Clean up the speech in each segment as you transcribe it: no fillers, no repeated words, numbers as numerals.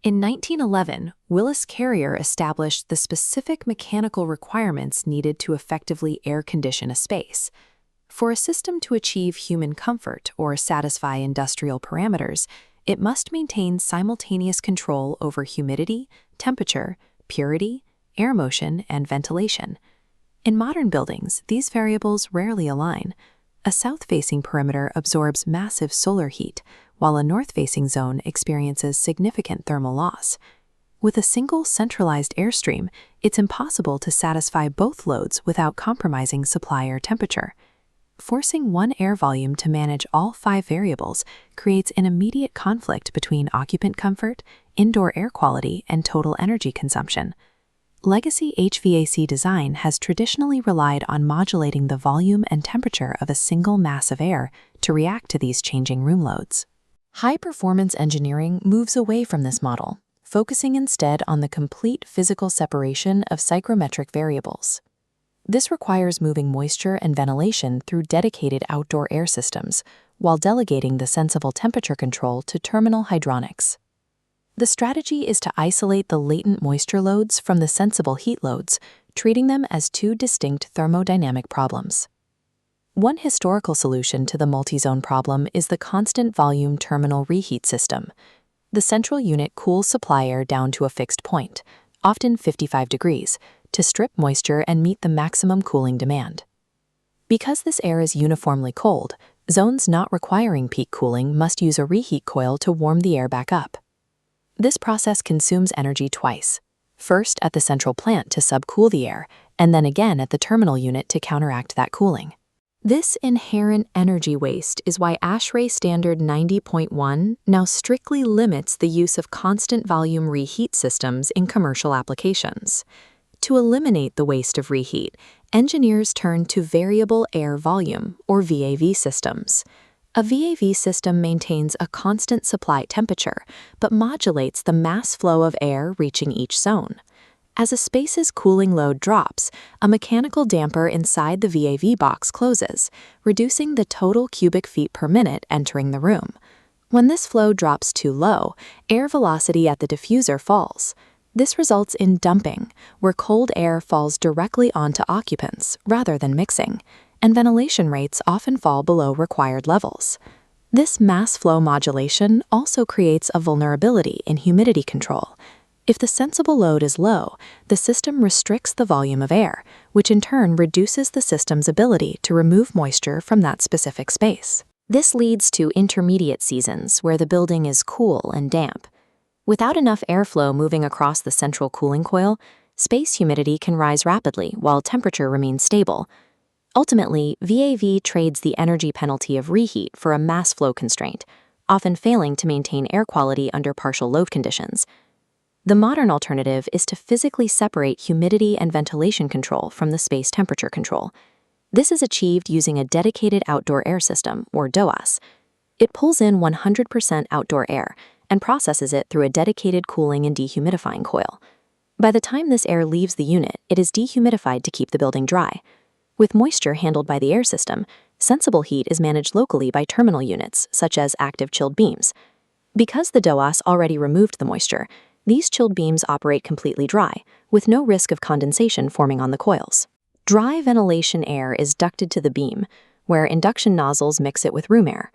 In 1911, Willis Carrier established the specific mechanical requirements needed to effectively air condition a space. For a system to achieve human comfort or satisfy industrial parameters, it must maintain simultaneous control over humidity, temperature, purity, air motion, and ventilation. In modern buildings, these variables rarely align. A south-facing perimeter absorbs massive solar heat, while a north-facing zone experiences significant thermal loss. With a single centralized airstream, it's impossible to satisfy both loads without compromising supply air temperature. Forcing one air volume to manage all 5 variables creates an immediate conflict between occupant comfort, indoor air quality, and total energy consumption. Legacy HVAC design has traditionally relied on modulating the volume and temperature of a single mass of air to react to these changing room loads. High-performance engineering moves away from this model, focusing instead on the complete physical separation of psychrometric variables. This requires moving moisture and ventilation through dedicated outdoor air systems, while delegating the sensible temperature control to terminal hydronics. The strategy is to isolate the latent moisture loads from the sensible heat loads, treating them as 2 distinct thermodynamic problems. One historical solution to the multi-zone problem is the constant volume terminal reheat system. The central unit cools supply air down to a fixed point, often 55 degrees, to strip moisture and meet the maximum cooling demand. Because this air is uniformly cold, zones not requiring peak cooling must use a reheat coil to warm the air back up. This process consumes energy twice, first at the central plant to subcool the air, and then again at the terminal unit to counteract that cooling. This inherent energy waste is why ASHRAE Standard 90.1 now strictly limits the use of constant volume reheat systems in commercial applications. To eliminate the waste of reheat, engineers turn to variable air volume, or VAV systems. A VAV system maintains a constant supply temperature, but modulates the mass flow of air reaching each zone. As a space's cooling load drops, a mechanical damper inside the VAV box closes, reducing the total cubic feet per minute entering the room. When this flow drops too low, air velocity at the diffuser falls. This results in dumping, where cold air falls directly onto occupants rather than mixing, and ventilation rates often fall below required levels. This mass flow modulation also creates a vulnerability in humidity control. If the sensible load is low, the system restricts the volume of air, which in turn reduces the system's ability to remove moisture from that specific space. This leads to intermediate seasons where the building is cool and damp. Without enough airflow moving across the central cooling coil, space humidity can rise rapidly while temperature remains stable. Ultimately, VAV trades the energy penalty of reheat for a mass flow constraint, often failing to maintain air quality under partial load conditions. The modern alternative is to physically separate humidity and ventilation control from the space temperature control. This is achieved using a dedicated outdoor air system, or DOAS. It pulls in 100% outdoor air and processes it through a dedicated cooling and dehumidifying coil. By the time this air leaves the unit, it is dehumidified to keep the building dry. With moisture handled by the air system, sensible heat is managed locally by terminal units, such as active chilled beams. Because the DOAS already removed the moisture, these chilled beams operate completely dry, with no risk of condensation forming on the coils. Dry ventilation air is ducted to the beam, where induction nozzles mix it with room air.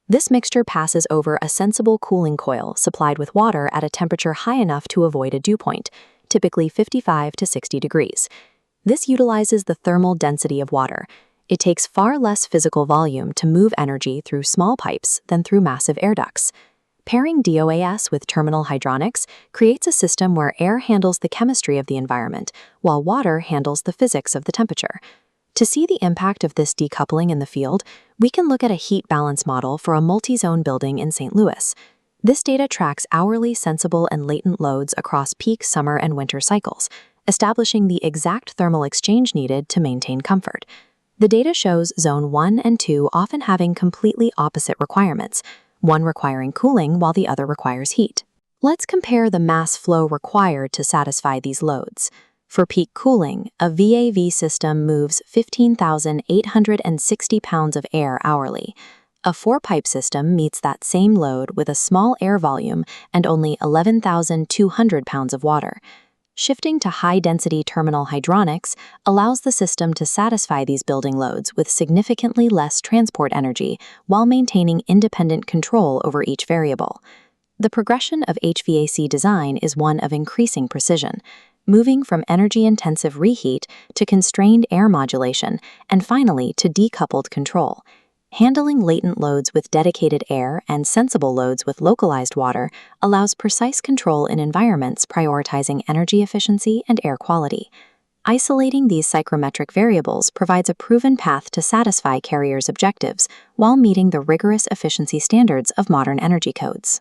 This mixture passes over a sensible cooling coil supplied with water at a temperature high enough to avoid a dew point, typically 55 to 60 degrees. This utilizes the thermal density of water. It takes far less physical volume to move energy through small pipes than through massive air ducts. Pairing DOAS with terminal hydronics creates a system where air handles the chemistry of the environment, while water handles the physics of the temperature. To see the impact of this decoupling in the field, we can look at a heat balance model for a multi-zone building in St. Louis. This data tracks hourly sensible and latent loads across peak summer and winter cycles, establishing the exact thermal exchange needed to maintain comfort. The data shows Zone 1 and 2 often having completely opposite requirements, one requiring cooling while the other requires heat. Let's compare the mass flow required to satisfy these loads. For peak cooling, a VAV system moves 15,860 pounds of air hourly. A four-pipe system meets that same load with a small air volume and only 11,200 pounds of water. Shifting to high-density terminal hydronics allows the system to satisfy these building loads with significantly less transport energy while maintaining independent control over each variable. The progression of HVAC design is one of increasing precision, moving from energy-intensive reheat to constrained air modulation and finally to decoupled control. Handling latent loads with dedicated air and sensible loads with localized water allows precise control in environments prioritizing energy efficiency and air quality. Isolating these psychrometric variables provides a proven path to satisfy carriers' objectives while meeting the rigorous efficiency standards of modern energy codes.